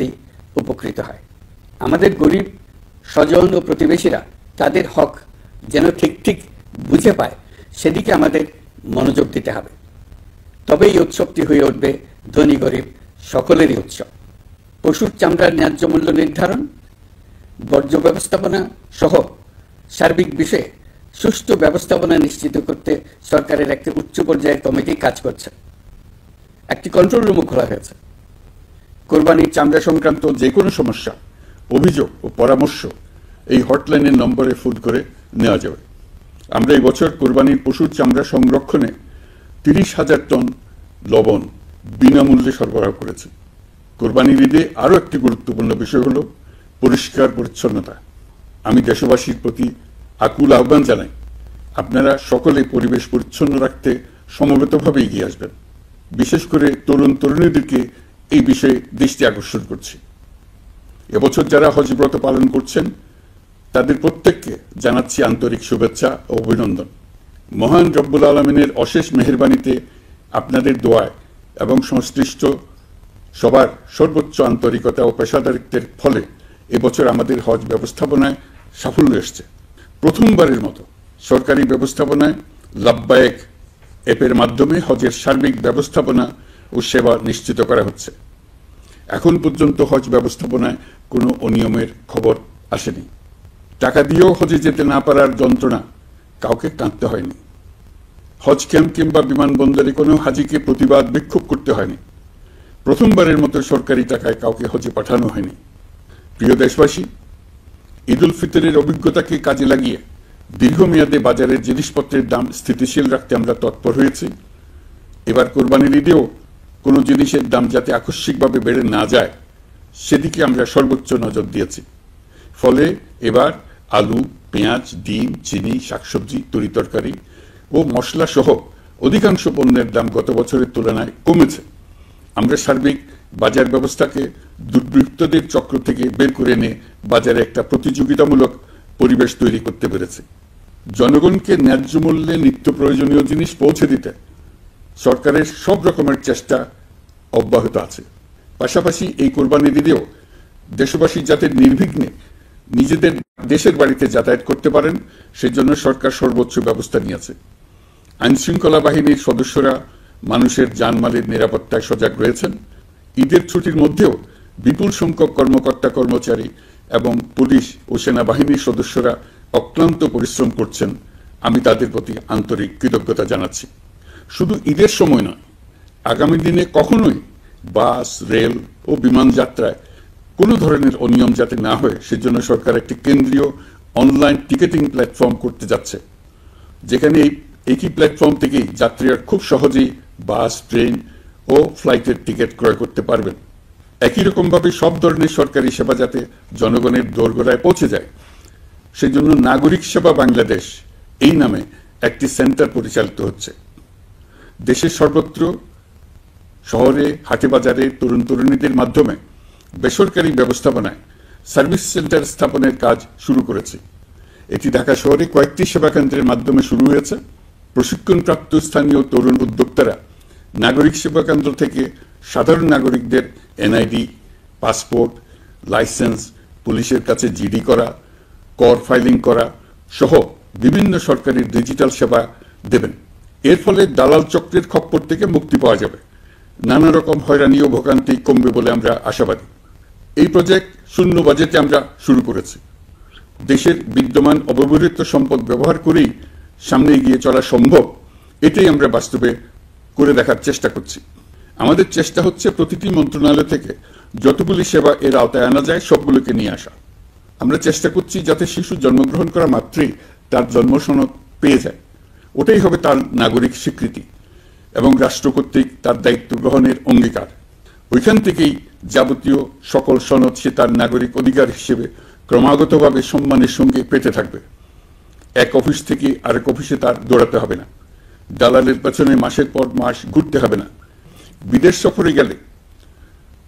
শরণার্থী উপকৃত হয়। আমাদের গরিব স্বজন ও প্রতিবেশীরা তাদের হক যেন ঠিক বুঝে পায়, সেদিকে আমাদের মনোযোগ দিতে হবে। তবে এই উৎসবটি হয়ে উঠবে ধনী গরিব সকলেরই উৎসব। পশুর চামড়ার ন্যায্য মূল্য নির্ধারণ, বর্জ্য ব্যবস্থাপনা সহ সার্বিক বিষয়ে সুষ্ঠু ব্যবস্থাপনা নিশ্চিত করতে সরকারের একটি উচ্চ পর্যায়ের কমিটি কাজ করছে। একটি কন্ট্রোল রুমও খোলা হয়েছে। কোরবানির চামড়া সংক্রান্ত যে কোনো সমস্যা, অভিযোগ ও পরামর্শ এই হটলাইনের নম্বরে ফোন করে নেওয়া যাবে। আমরা এই বছর কোরবানির পশুর চামড়া সংরক্ষণে 30,000 টন লবণ বিনামূল্যে সরবরাহ করেছি। কোরবানির ঈদে আরও একটি গুরুত্বপূর্ণ বিষয় হল পরিষ্কার পরিচ্ছন্নতা। আমি দেশবাসীর প্রতি আকুল আহ্বান জানাই, আপনারা সকলে পরিবেশ পরিচ্ছন্ন রাখতে সমবেতভাবে এগিয়ে আসবেন। বিশেষ করে তরুণ তরুণীদেরকে এই বিষয়ে দৃষ্টি আকর্ষণ করছি। এবছর যারা হজব্রত পালন করছেন তাদের প্রত্যেককে জানাচ্ছি আন্তরিক শুভেচ্ছা ও অভিনন্দন। মহান রব্বুল আলমিনের অশেষ মেহেরবানিতে, আপনাদের দোয়ায় এবং সংশ্লিষ্ট সবার সর্বোচ্চ আন্তরিকতা ও পেশাদারিত্বের ফলে এবছর আমাদের হজ ব্যবস্থাপনায় সাফল্য এসছে। প্রথমবারের মতো সরকারি ব্যবস্থাপনায় লাব্বায়েক অ্যাপের মাধ্যমে হজের সার্বিক ব্যবস্থাপনা ও সেবা নিশ্চিত করা হচ্ছে। এখন পর্যন্ত হজ ব্যবস্থাপনায় কোনো অনিয়মের খবর আসেনি। টাকা দিয়েও হজে যেতে না পারার যন্ত্রণা কাউকে কাঁদতে হয়নি। হজ ক্যাম্প কিংবা বিমানবন্দরে কোনো হাজিকে প্রতিবাদ বিক্ষোভ করতে হয়নি। প্রথমবারের মতো সরকারি টাকায় কাউকে হজে পাঠানো হয়নি। প্রিয় দেশবাসী, ঈদ উল ফিতরের অভিজ্ঞতাকে কাজে লাগিয়ে দীর্ঘমেয়াদে বাজারের জিনিসপত্রের দাম স্থিতিশীল রাখতে আমরা তৎপর হয়েছি। এবার কোরবানির ঈদেও কোনো জিনিসের দাম যাতে আকস্মিকভাবে বেড়ে না যায় সেদিকে আমরা সর্বোচ্চ নজর দিয়েছি। ফলে এবার আলু, পেঁয়াজ, ডিম, চিনি, শাকসবজি, তরিতরকারি ও মশলা সহ অধিকাংশ পণ্যের দাম গত বছরের তুলনায় কমেছে। আমরা সার্বিক বাজার ব্যবস্থাকে দুর্বৃত্তদের চক্র থেকে বের করে এনে বাজারে একটা প্রতিযোগিতামূলক পরিবেশ তৈরি করতে পেরেছি। জনগণকে ন্যায্য মূল্যে নিত্য প্রয়োজনীয় জিনিস পৌঁছে দিতে সরকারের সব রকমের চেষ্টা অব্যাহত আছে। পাশাপাশি এই কোরবানির ঈদেও দেশবাসী যাতে নির্বিঘ্নে নিজেদের দেশের বাড়িতে যাতায়াত করতে পারেন সেজন্য সরকার সর্বোচ্চ ব্যবস্থা নিয়েছে। আইনশৃঙ্খলা বাহিনীর সদস্যরা মানুষের জানমালের নিরাপত্তায় সজাগ রয়েছেন। ঈদের ছুটির মধ্যেও বিপুল সংখ্যক কর্মকর্তা কর্মচারী এবং পুলিশ ও সেনাবাহিনীর সদস্যরা অক্লান্ত পরিশ্রম করছেন। আমি তাদের প্রতি আন্তরিক কৃতজ্ঞতা জানাচ্ছি। শুধু ঈদের সময় নয়, আগামী দিনে কখনোই বাস, রেল ও বিমান যাত্রায় কোনো ধরনের অনিয়ম যাতে না হয় সেজন্য সরকার একটি কেন্দ্রীয় অনলাইন টিকেটিং প্ল্যাটফর্ম করতে যাচ্ছে, যেখানে একই প্ল্যাটফর্ম থেকেই যাত্রীরা খুব সহজেই বাস, ট্রেন ও ফ্লাইটের টিকিট ক্রয় করতে পারবেন। একই রকমভাবে সব ধরনের সরকারি সেবা যাতে জনগণের দোরগোড়ায় পৌঁছে যায় সেজন্য নাগরিক সেবা বাংলাদেশ এই নামে একটি সেন্টার পরিচালিত হচ্ছে। দেশের সর্বত্র শহরে, হাটে বাজারে তরুণ তরুণীদের মাধ্যমে বেসরকারি ব্যবস্থাপনায় সার্ভিস সেন্টার স্থাপনের কাজ শুরু করেছে। এটি ঢাকা শহরে কয়েকটি সেবা কেন্দ্রের মাধ্যমে শুরু হয়েছে। প্রশিক্ষণপ্রাপ্ত স্থানীয় তরুণ উদ্যোক্তারা নাগরিক সেবা কেন্দ্র থেকে সাধারণ নাগরিকদের এনআইডি, পাসপোর্ট, লাইসেন্স, পুলিশের কাছে জিডি করা, কর ফাইলিং করা সহ বিভিন্ন সরকারি ডিজিটাল সেবা দেবেন। এর ফলে দালাল চক্রের খপ্পর থেকে মুক্তি পাওয়া যাবে। নানা রকম হয়রানি ও ভোগান্তি কমবে বলে আমরা আশাবাদী। এই প্রজেক্ট শূন্য বাজেটে আমরা শুরু করেছি। দেশের বিদ্যমান অব্যবহৃত সম্পদ ব্যবহার করেই সামনে এগিয়ে চলা সম্ভব, এটাই আমরা বাস্তবে করে দেখার চেষ্টা করছি। আমাদের চেষ্টা হচ্ছে প্রতিটি মন্ত্রণালয় থেকে যতগুলি সেবা এর আওতায় আনা যায় সবগুলোকে নিয়ে আসা। আমরা চেষ্টা করছি যাতে শিশু জন্মগ্রহণ করা মাত্রই তার জন্ম সনদ পেয়ে যায়। ওটাই হবে তার নাগরিক স্বীকৃতি এবং রাষ্ট্র কর্তৃক তার দায়িত্ব গ্রহণের অঙ্গীকার। ওইখান থেকেই যাবতীয় সকল সনদ সে তার নাগরিক অধিকার হিসেবে ক্রমাগতভাবে সম্মানের সঙ্গে পেতে থাকবে। এক অফিস থেকে আরেক অফিসে তার দৌড়াতে হবে না, দালালের পেছনে মাসের পর মাস ঘুরতে হবে না। বিদেশ সফরে গেলে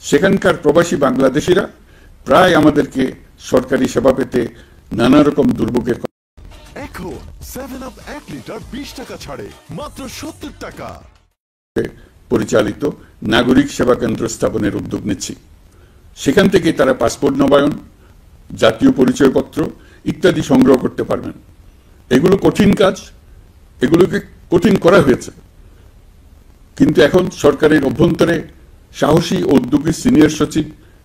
সেখানকার প্রবাসী বাংলাদেশিরা প্রায় আমাদেরকে সরকারি সেবা পেতে নানা রকম দুর্ভোগের এখন 7up 1 লিটার 20 টাকা ছাড়ে মাত্র 70 টাকা পরিচালিত নাগরিক সেবা কেন্দ্র স্থাপনের উদ্যোগ নিচ্ছি। সেখান থেকে তারা পাসপোর্ট নবায়ন, জাতীয় পরিচয়পত্র ইত্যাদি সংগ্রহ করতে পারবেন। এগুলো কঠিন কাজ, এগুলোকে কঠিন করা হয়েছে, কিন্তু এখন সরকারের অভ্যন্তরে সাহসী ও উদ্যোগী সিনিয়র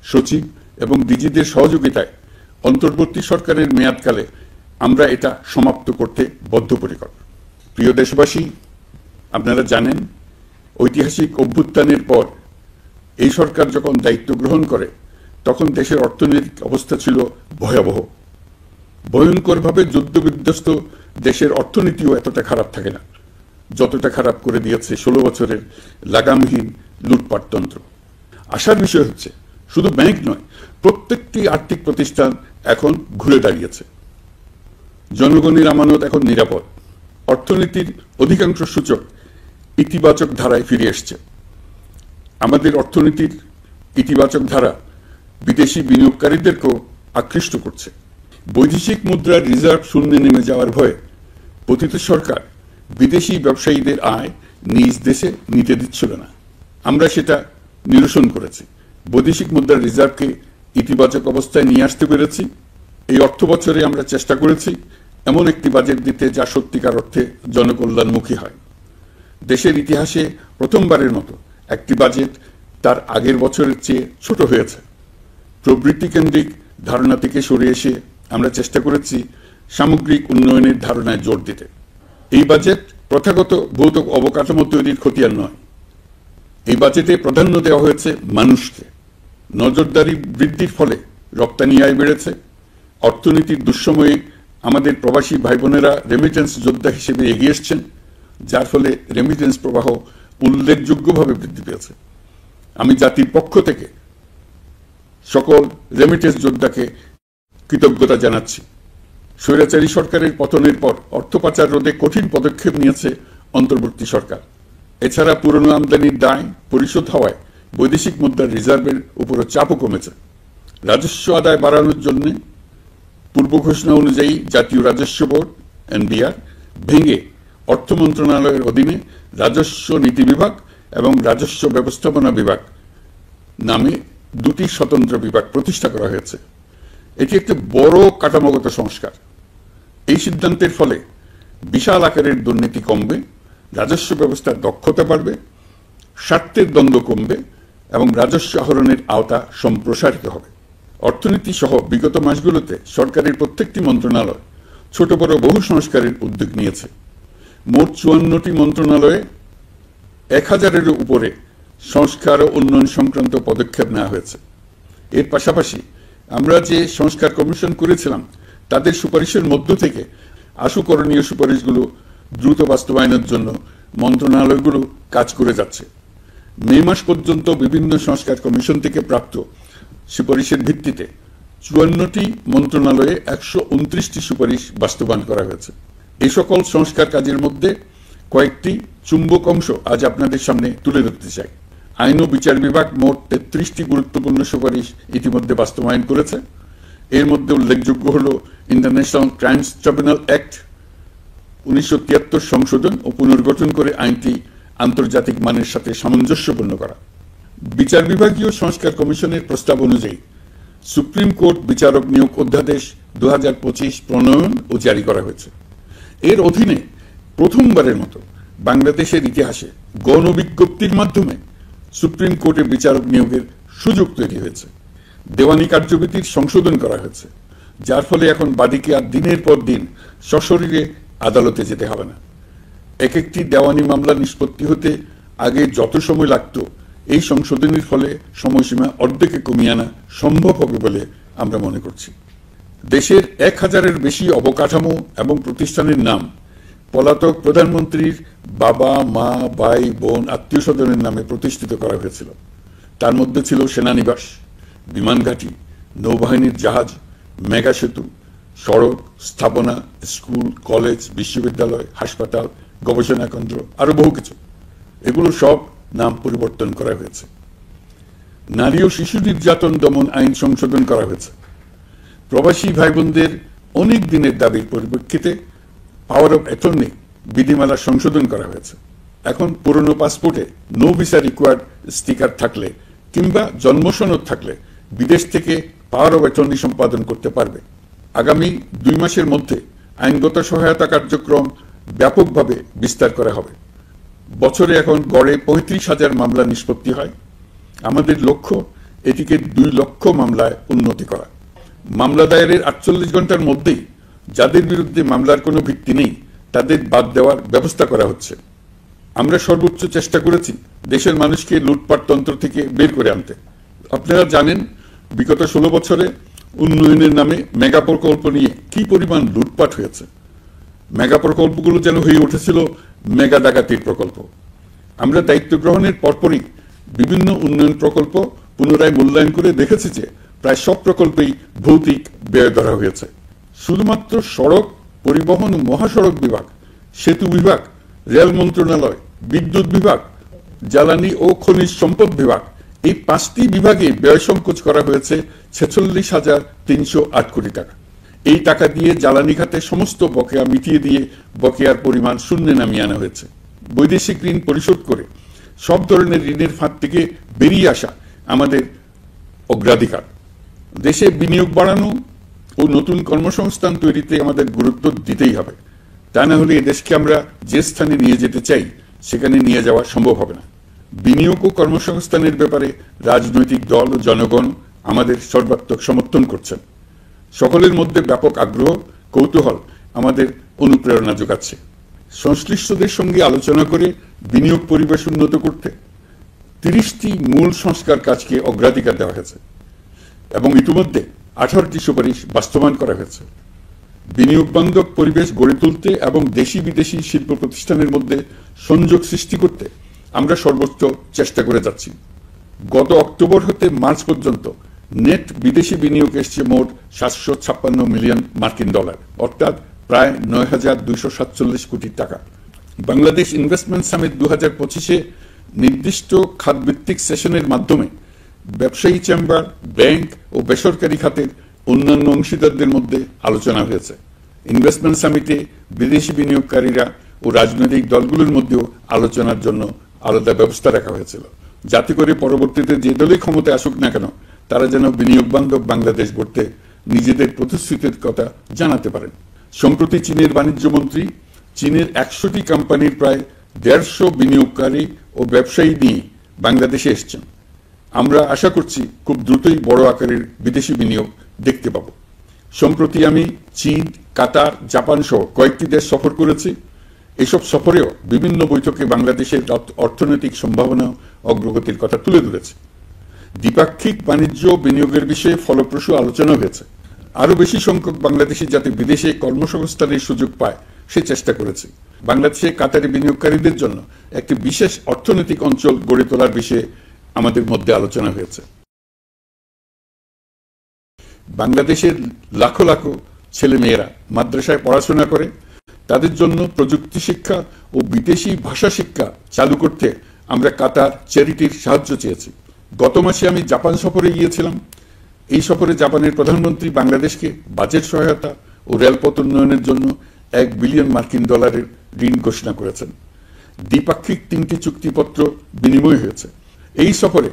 সচিব এবং ডিজিদের সহযোগিতায় অন্তর্বর্তী সরকারের মেয়াদকালে আমরা এটা সমাপ্ত করতে বদ্ধপরিকর। প্রিয় দেশবাসী, আপনারা জানেন ঐতিহাসিক অভ্যুত্থানের পর এই সরকার যখন দায়িত্ব গ্রহণ করে তখন দেশের অর্থনৈতিক অবস্থা ছিল ভয়াবহ। ভয়ঙ্করভাবে যুদ্ধবিধ্বস্ত দেশের অর্থনীতিও এতটা খারাপ থাকে না যতটা খারাপ করে দিয়েছে 16 বছরের লাগামহীন লুটপাটতন্ত্র। আশার বিষয় হচ্ছে শুধু ব্যাংক নয়, প্রত্যেকটি আর্থিক প্রতিষ্ঠান এখন ঘুরে দাঁড়িয়েছে। জনগণের আমানত এখন নিরাপদ। অর্থনীতির অধিকাংশ সূচক ইতিবাচক ধারায় ফিরে এসছে। আমাদের অর্থনীতির ইতিবাচক ধারা বিদেশি বিনিয়োগকারীদেরকেও আকৃষ্ট করছে। বৈদেশিক মুদ্রার রিজার্ভ শূন্যে নেমে যাওয়ার ভয়ে পতিত সরকার বিদেশি ব্যবসায়ীদের আয় নিজ দেশে নিতে দিচ্ছিল না। আমরা সেটা নিরসন করেছি। বৈদেশিক মুদ্রার রিজার্ভকে ইতিবাচক অবস্থায় নিয়ে আসতে পেরেছি। এই অর্থ বছরে আমরা চেষ্টা করেছি এমন একটি বাজেট দিতে যা সত্যিকার অর্থে জনকল্যাণমুখী হয়। দেশের ইতিহাসে প্রথমবারের মতো একটি বাজেট তার আগের বছরের চেয়ে ছোট হয়েছে। প্রবৃদ্ধি কেন্দ্রিক ধারণা থেকে সরে এসে আমরা চেষ্টা করেছি সামগ্রিক উন্নয়নের ধারণায় জোর দিতে। এই বাজেট প্রথাগত ভৌত অবকাঠামো তৈরির খতিয়ান নয়। এই বাজেটে প্রাধান্য দেওয়া হয়েছে মানুষকে। নজরদারি বৃদ্ধির ফলে রপ্তানি আয় বেড়েছে। অর্থনীতির দুঃসময়ে আমাদের প্রবাসী ভাই বোনেরা রেমিটেন্স যোদ্ধা হিসেবে এগিয়ে এসছেন, যার ফলে রেমিটেন্স প্রবাহ উল্লেখযোগ্যভাবে বৃদ্ধি পেয়েছে। আমি জাতির পক্ষ থেকে সকল রেমিটেন্স যোদ্ধাকে কৃতজ্ঞতা জানাচ্ছি। স্বৈরাচারী সরকারের পতনের পর অর্থ পাচার রোধে কঠিন পদক্ষেপ নিয়েছে অন্তর্বর্তী সরকার। এছাড়া পুরনো আমদানির দায় পরিশোধ হওয়ায় বৈদেশিক মুদ্রার রিজার্ভের উপরও চাপও কমেছে। রাজস্ব আদায় বাড়ানোর জন্য পূর্ব ঘোষণা অনুযায়ী জাতীয় রাজস্ব বোর্ড এনবিআর ভেঙে অর্থ মন্ত্রণালয়ের অধীনে রাজস্ব নীতি বিভাগ এবং রাজস্ব ব্যবস্থাপনা বিভাগ নামে দুটি স্বতন্ত্র বিভাগ প্রতিষ্ঠা করা হয়েছে। এটি একটি বড় কাঠামোগত সংস্কার। এই সিদ্ধান্তের ফলে বিশাল আকারের দুর্নীতি কমবে, রাজস্ব ব্যবস্থার দক্ষতা বাড়বে, স্বার্থের দ্বন্দ্ব কমবে এবং রাজস্ব আহরণের আওতা সম্প্রসারিত হবে। অর্থনীতি সহ বিগত মাসগুলোতে সরকারের প্রত্যেকটি মন্ত্রণালয় ছোট বড় বহু সংস্কারের উদ্যোগ নিয়েছে। মোট 54টি মন্ত্রণালয়ে 1000-এরও উপরে সংস্কার ও উন্নয়ন সংক্রান্ত পদক্ষেপ নেওয়া হয়েছে। এর পাশাপাশি আমরা যে সংস্কার কমিশন করেছিলাম তাদের সুপারিশের মধ্য থেকে আশু করণীয় সুপারিশগুলো দ্রুত বাস্তবায়নের জন্য মন্ত্রণালয়গুলো কাজ করে যাচ্ছে। মে মাস পর্যন্ত বিভিন্ন সংস্কার কমিশন থেকে প্রাপ্ত সুপারিশের ভিত্তিতে 54টি মন্ত্রণালয়ে 129টি সুপারিশ বাস্তবায়ন করা হয়েছে। এই সকল সংস্কার কাজের মধ্যে কয়েকটি চুম্বক অংশ আজ আপনাদের সামনে তুলে ধরতে চাই। আইন ও বিচার বিভাগ মোট 33টি গুরুত্বপূর্ণ সুপারিশ ইতিমধ্যে বাস্তবায়ন করেছে। এর মধ্যে উল্লেখযোগ্য হল ইন্টারন্যাশনাল ক্রাইমস ট্রাইব্যুনাল অ্যাক্ট 1973 সংশোধন ও পুনর্গঠন করে আইনটি আন্তর্জাতিক মানের সাথে সামঞ্জস্যপূর্ণ করা। বিচার বিভাগীয় সংস্কার কমিশনের প্রস্তাব অনুযায়ী সুপ্রিম কোর্ট বিচারক নিয়োগ অধ্যাদেশ 2025 প্রণয়ন ও জারি করা হয়েছে। এর অধীনে প্রথমবারের মতো বাংলাদেশের ইতিহাসে গণবিজ্ঞপ্তির মাধ্যমে সুপ্রিম কোর্টে বিচারক নিয়োগের সুযোগ তৈরি হয়েছে। দেওয়ানি কার্যবিধির সংশোধন করা হয়েছে, যার ফলে এখন বাদীকে আর দিনের পর দিন সশরীরে আদালতে যেতে হবে না। এক একটি দেওয়ানি মামলা নিষ্পত্তি হতে আগে যত সময় লাগত, এই সংশোধনের ফলে সময়সীমা অর্ধেকে কমিয়ে আনা সম্ভব হবে বলে আমরা মনে করছি। দেশের 1000-এর বেশি অবকাঠামো এবং প্রতিষ্ঠানের নাম পলাতক প্রধানমন্ত্রীর বাবা, মা, ভাই, বোন, আত্মীয় স্বজনের নামে প্রতিষ্ঠিত করা হয়েছিল। তার মধ্যে ছিল সেনানিবাস, বিমান ঘাঁটি, নৌবাহিনীর জাহাজ, মেগা সেতু, সড়ক, স্থাপনা, স্কুল, কলেজ, বিশ্ববিদ্যালয়, হাসপাতাল, গবেষণা কেন্দ্র, আরো বহু কিছু। এগুলো সব নাম পরিবর্তন করা হয়েছে। নারী ও শিশু নির্যাতন দমন আইন সংশোধন করা হয়েছে। প্রবাসী ভাই বোনদের অনেক দিনের দাবির পরিপ্রেক্ষিতে পাওয়ার অফ অ্যাটর্নি বিধিমালা সংশোধন করা হয়েছে। এখন পুরনো পাসপোর্টে নো ভিসা রিকোয়ার্ড স্টিকার থাকলে কিংবা জন্ম সনদ থাকলে বিদেশ থেকে পাওয়ার অফ অ্যাটর্নি সম্পাদন করতে পারবে। আগামী 2 মাসের মধ্যে আইনগত সহায়তা কার্যক্রম ব্যাপকভাবে বিস্তার করা হবে। বছরে এখন গড়ে 35,000 মামলা নিষ্পত্তি হয়। আমাদের লক্ষ্য এটিকে 2 লক্ষ মামলায় উন্নতি করা। মামলা দায়েরের 48 ঘন্টার মধ্যেই যাদের বিরুদ্ধে মামলার কোনো ভিত্তি নেই তাদের বাদ দেওয়ার ব্যবস্থা করা হচ্ছে। আমরা সর্বোচ্চ চেষ্টা করেছি দেশের মানুষকে লুটপাট তন্ত্র থেকে বের করে আনতে। আপনারা জানেন বিগত 16 বছরে উন্নয়নের নামে মেগা প্রকল্প নিয়ে কি পরিমাণ লুটপাট হয়েছে। মেগা প্রকল্পগুলো যেন হয়ে উঠেছিল মেগা ডাকাতির প্রকল্প। আমরা দায়িত্ব গ্রহণের পরপরই বিভিন্ন উন্নয়ন প্রকল্প পুনরায় মূল্যায়ন করে দেখেছি যে প্রায় সব প্রকল্পেই ভৌতিক ব্যয় ধরা হয়েছে। শুধুমাত্র সড়ক পরিবহন ও মহাসড়ক বিভাগ, সেতু বিভাগ, রেল মন্ত্রণালয়, বিদ্যুৎ বিভাগ, জ্বালানি ও খনিজ সম্পদ বিভাগ, এই 5টি বিভাগে ব্যয় সংকোচ করা হয়েছে 46,308 কোটি টাকা। এই টাকা দিয়ে জ্বালানি খাতে সমস্ত বকেয়া মিটিয়ে দিয়ে বকেয়ার পরিমাণ শূন্যে নামিয়ে আনা হয়েছে। বৈদেশিক ঋণ পরিশোধ করে সব ধরনের ঋণের ফাঁদ থেকে বেরিয়ে আসা আমাদের অগ্রাধিকার। দেশে বিনিয়োগ বাড়ানো ও নতুন কর্মসংস্থান তৈরিতে আমাদের গুরুত্ব দিতেই হবে। তা না হলে দেশকে আমরা যে স্থানে নিয়ে যেতে চাই সেখানে নিয়ে যাওয়া সম্ভব হবে না। বিনিয়োগ ও কর্মসংস্থানের ব্যাপারে রাজনৈতিক দল ও জনগণ আমাদের সর্বাত্মক সমর্থন করছেন। সকলের মধ্যে ব্যাপক আগ্রহ, কৌতূহল আমাদের অনুপ্রেরণা যোগাচ্ছে। সংশ্লিষ্টদের সঙ্গে আলোচনা করে বিনিয়োগ পরিবেশ উন্নত করতে 30টি মূল সংস্কার কাজকে অগ্রাধিকার দেওয়া হয়েছে এবং ইতিমধ্যে 18টি সুপারিশ বাস্তবায়ন করা হয়েছে। বিনিয়োগ বান্ধব পরিবেশ গড়ে তুলতে এবং দেশি বিদেশি শিল্প প্রতিষ্ঠানের মধ্যে সংযোগ সৃষ্টি করতে আমরা সর্বোচ্চ চেষ্টা করে যাচ্ছি। গত অক্টোবর হতে মার্চ পর্যন্ত নেট বিদেশি বিনিয়োগ এসছে মোট 756 মিলিয়ন মার্কিন ডলার, অর্থাৎ প্রায় 9,247 কোটি টাকা। বাংলাদেশ ইনভেস্টমেন্ট সামিট 2025-এ নির্দিষ্ট খাতভিত্তিক সেশনের মাধ্যমে ব্যবসায়ী চেম্বার, ব্যাংক ও বেসরকারি খাতের অন্যান্য অংশীদারদের মধ্যে আলোচনা হয়েছে। ইনভেস্টমেন্ট সামিটে বিদেশি বিনিয়োগকারীরা ও রাজনৈতিক দলগুলোর মধ্যেও আলোচনার জন্য আলাদা ব্যবস্থা রাখা হয়েছিল, যাতে করে পরবর্তীতে যে দলই ক্ষমতায় আসুক না কেন তারা যেন বিনিয়োগ বান্ধব বাংলাদেশ গড়তে নিজেদের প্রতিশ্রুতির কথা জানাতে পারেন। সম্প্রতি চীনের বাণিজ্য মন্ত্রী চীনের 100টি কোম্পানির প্রায় 150 বিনিয়োগকারী ও ব্যবসায়ী নিয়ে বাংলাদেশে এসছেন। আমরা আশা করছি খুব দ্রুতই বড় আকারের বিদেশি বিনিয়োগ দেখতে পাব। সম্প্রতি আমি চীন, কাতার, জাপান সহ কয়েকটি দেশ সফর করেছি। এসব সফরেও বিভিন্ন বৈঠকে বাংলাদেশের অর্থনৈতিক সম্ভাবনা অগ্রগতির কথা তুলে ধরেছে। দ্বিপাক্ষিক বাণিজ্য বিনিয়োগের বিষয়ে ফলপ্রসূ আলোচনা হয়েছে। আরো বেশি সংখ্যক বাংলাদেশি যাতে বিদেশে কর্মসংস্থানের সুযোগ পায় সে চেষ্টা করেছে। বাংলাদেশে কাতারি বিনিয়োগকারীদের জন্য একটি বিশেষ অর্থনৈতিক অঞ্চল গড়ে তোলার বিষয়ে আমাদের মধ্যে আলোচনা হয়েছে। বাংলাদেশের লাখো লাখো ছেলেমেয়েরা মাদ্রাসায় পড়াশোনা করে, তাদের জন্য প্রযুক্তি শিক্ষা ও বিদেশি ভাষা শিক্ষা চালু করতে আমরা কাতার চ্যারিটির সাহায্য চেয়েছি। গত মাসে আমি জাপান সফরে গিয়েছিলাম। এই সফরে জাপানের প্রধানমন্ত্রী বাংলাদেশকে বাজেট সহায়তা ও রেলপথ উন্নয়নের জন্য $1 বিলিয়ন মার্কিন ডলারের ঋণ ঘোষণা করেছেন। দ্বিপাক্ষিক 3টি চুক্তিপত্র বিনিময় হয়েছে। এই সফরে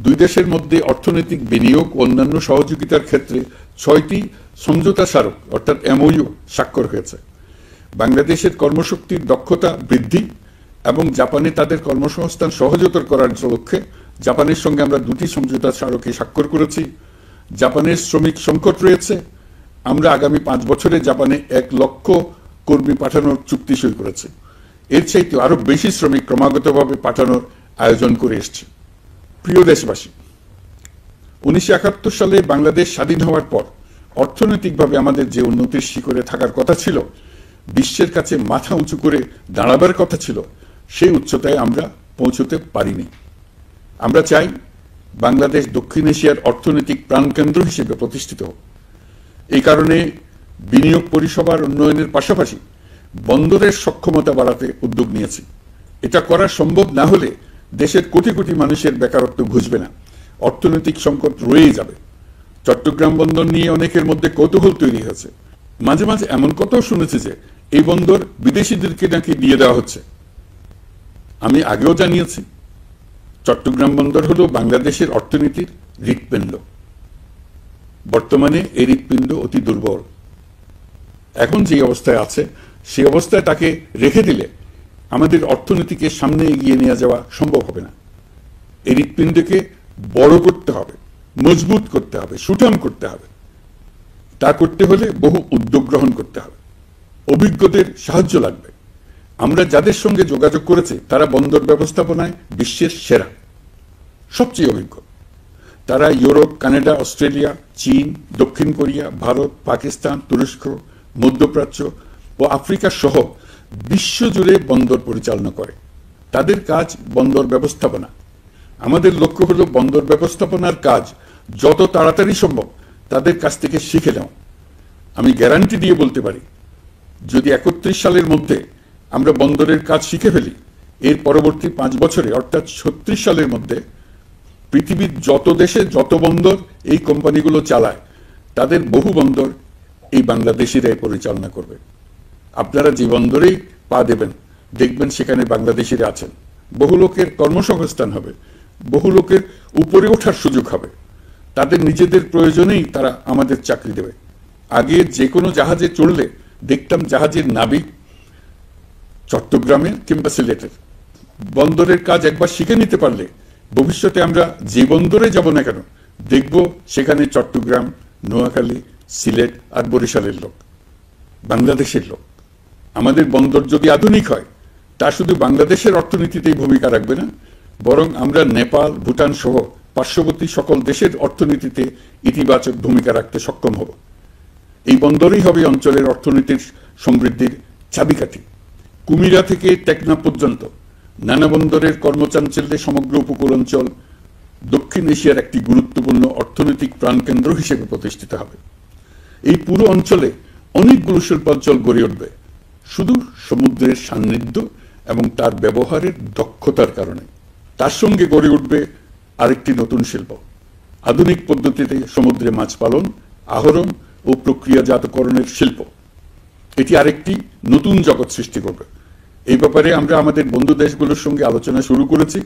দুই দেশের মধ্যে অর্থনৈতিক বিনিয়োগ ও অন্যান্য সহযোগিতার ক্ষেত্রে 6টি সমঝোতা স্মারক অর্থাৎ MOU স্বাক্ষর হয়েছে। বাংলাদেশের কর্মশক্তির দক্ষতা বৃদ্ধি এবং জাপানে তাদের কর্মসংস্থান সহজতর করার লক্ষ্যে জাপানের সঙ্গে আমরা 2টি সমঝোতা স্মারকে স্বাক্ষর করেছি। জাপানের শ্রমিক সংকট রয়েছে। আমরা আগামী 5 বছরে জাপানে 1 লক্ষ কর্মী পাঠানোর চুক্তি সই করেছি। এর চাইতে আরো বেশি শ্রমিক ক্রমাগতভাবে পাঠানোর আয়োজন করে এসছে। প্রিয় দেশবাসী, 1971 সালে বাংলাদেশ স্বাধীন হওয়ার পর অর্থনৈতিকভাবে আমাদের যে উন্নতির শিখরে থাকার কথা ছিল, বিশ্বের কাছে মাথা উঁচু করে দাঁড়াবার কথা ছিল, সেই উচ্চতায় আমরা পৌঁছতে পারিনি। আমরা চাই বাংলাদেশ দক্ষিণ এশিয়ার অর্থনৈতিক প্রাণকেন্দ্র হিসেবে প্রতিষ্ঠিত হোক। এই কারণে বিনিয়োগ পরিষেবার উন্নয়নের পাশাপাশি বন্দরের সক্ষমতা বাড়াতে উদ্যোগ নিয়েছি। এটা করা সম্ভব না হলে দেশের কোটি কোটি মানুষের বেকারত্ব ঘুচবে না, অর্থনৈতিক সংকট রয়েই যাবে। চট্টগ্রাম বন্দর নিয়ে অনেকের মধ্যে কৌতূহল তৈরি হয়েছে। মাঝে মাঝে এমন কথাও শুনেছি যে এই বন্দর বিদেশিদেরকে নাকি দিয়ে দেওয়া হচ্ছে। আমি আগেও জানিয়েছি, চট্টগ্রাম বন্দর হলো বাংলাদেশের অর্থনীতির হৃৎপিণ্ড। বর্তমানে এই হৃৎপিণ্ড অতি দুর্বল। এখন যে অবস্থায় আছে সেই অবস্থায় তাকে রেখে দিলে আমাদের অর্থনীতিকে সামনে এগিয়ে নিয়ে যাওয়া সম্ভব হবে না। এই হৃৎপিণ্ডকে বড় করতে হবে, মজবুত করতে হবে, সুঠাম করতে হবে। তা করতে হলে বহু উদ্যোগ গ্রহণ করতে হবে, অভিজ্ঞদের সাহায্য লাগবে। আমরা যাদের সঙ্গে যোগাযোগ করেছি তারা বন্দর ব্যবস্থাপনায় বিশ্বের সেরা, সবচেয়ে অভিজ্ঞ। তারা ইউরোপ, কানাডা, অস্ট্রেলিয়া, চীন, দক্ষিণ কোরিয়া, ভারত, পাকিস্তান, তুরস্ক, মধ্যপ্রাচ্য ও আফ্রিকা সহ বিশ্বজুড়ে বন্দর পরিচালনা করে। তাদের কাজ বন্দর ব্যবস্থাপনা। আমাদের লক্ষ্য হলো বন্দর ব্যবস্থাপনার কাজ যত তাড়াতাড়ি সম্ভব তাদের কাছ থেকে শিখে নেওয়া। আমি গ্যারান্টি দিয়ে বলতে পারি, যদি 31 সালের মধ্যে আমরা বন্দরের কাজ শিখে ফেলি, এর পরবর্তী 5 বছরে অর্থাৎ 36 সালের মধ্যে পৃথিবীর যত দেশে যত বন্দর এই কোম্পানিগুলো চালায় তাদের বহু বন্দর এই বাংলাদেশিরাই পরিচালনা করবে। আপনারা যে বন্দরেই পা দেবেন দেখবেন সেখানে বাংলাদেশিরা আছেন। বহু লোকের কর্মসংস্থান হবে, বহু লোকের উপরে ওঠার সুযোগ হবে। তাদের নিজেদের প্রয়োজনেই তারা আমাদের চাকরি দেবে। আগে যে কোনো জাহাজে চড়লে দেখতাম জাহাজের নাবিক চট্টগ্রামের কিংবা সিলেটের। বন্দরের কাজ একবার শিখে নিতে পারলে ভবিষ্যতে আমরা যে বন্দরে যাব না কেন দেখব সেখানে চট্টগ্রাম, নোয়াখালী, সিলেট আর বরিশালের লোক, বাংলাদেশের লোক। আমাদের বন্দর যদি আধুনিক হয় তা শুধু বাংলাদেশের অর্থনীতিতেই ভূমিকা রাখবে না, বরং আমরা নেপাল, ভুটান সহ পার্শ্ববর্তী সকল দেশের অর্থনীতিতে ইতিবাচক ভূমিকা রাখতে সক্ষম হব। এই বন্দরই হবে অঞ্চলের অর্থনীতির সমৃদ্ধির চাবিকাঠি। কুমিরা থেকে টেকনাফ পর্যন্ত নানা বন্দরের কর্মচাঞ্চল্যে সমগ্র উপকূল অঞ্চল দক্ষিণ এশিয়ার একটি গুরুত্বপূর্ণ অর্থনৈতিক প্রাণকেন্দ্র হিসেবে প্রতিষ্ঠিত হবে। এই পুরো অঞ্চলে অনেকগুলো শিল্পাঞ্চল গড়ে উঠবে শুধু সমুদ্রের সান্নিধ্য এবং তার ব্যবহারের দক্ষতার কারণে। তার সঙ্গে গড়ে উঠবে আরেকটি নতুন শিল্প, আধুনিক পদ্ধতিতে সমুদ্রে মাছ পালন, আহরণ ও প্রক্রিয়াজাতকরণের শিল্প। এটি আরেকটি নতুন জগৎ সৃষ্টি করবে। এই ব্যাপারে আমরা আমাদের বন্ধু দেশগুলোর সঙ্গে আলোচনা শুরু করেছি